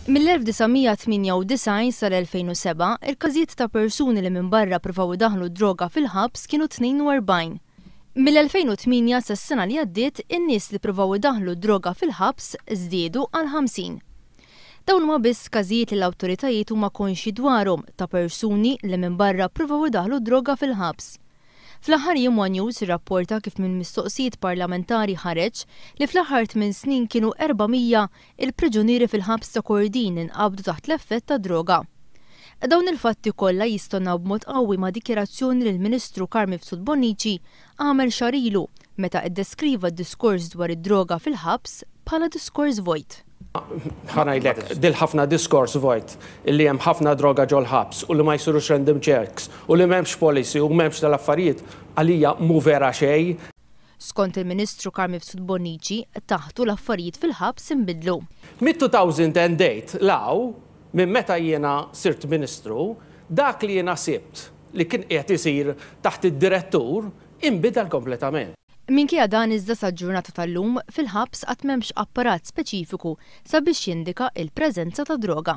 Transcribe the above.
Mill-1998 sal-2007 il-każijiet ta' persuni li minn barra ppruvaw idaħħlu droga fil-ħabs kienu 42. Mill-2008 sas-sena li għaddiet in-nies li ppruvaw idaħħlu droga fil-ħabs żdiedu għal 50. Dawn huma biss każijiet li l-awtoritajiet huma konxi dwarhom ta' persuni li minn barra ppruvaw idaħħlu droga fil-ħabs. Fl-aħħar jiem One News irrapporta kif minn mistoqsijiet parlamentari ħareġ li fl-aħħar 8 snin kienu 400 il-priġunieri fil-ħabs ta' Kordin inqabdu taħt l-effett ta' droga. Dawn il-fatti kollha jistonnaw b'mod qawwi ma' dikjarazzjoni li l-Ministru Carmine Bonnici għamel xahar ilu meta iddeskriva d-diskors dwar id-droga fil-ħabs bħala diskors vojt. Ħanajlek, dil-ħafna diskors vojt, illi hemm ħafna droga ġol ħabs u li ma jsirux random checks u li m'hemmx policy u m'hemmx tal-affarijiet għalija mu vera xejn. Skont il-Ministru Carmine Bonnici, taħtu l-affarijiet fil-ħabs inbidlu. Mid-2008 law, minn meta jiena sirt Ministru, dak li jiena sibt li kien qed isir taħt id-direttur inbidel kompletament. Minkejja dan iżda sal-ġurnata tal-lum fil-ħabs qatt m'hemmx apparat speċifiku sabiex jindika il-preżenza ta' droga.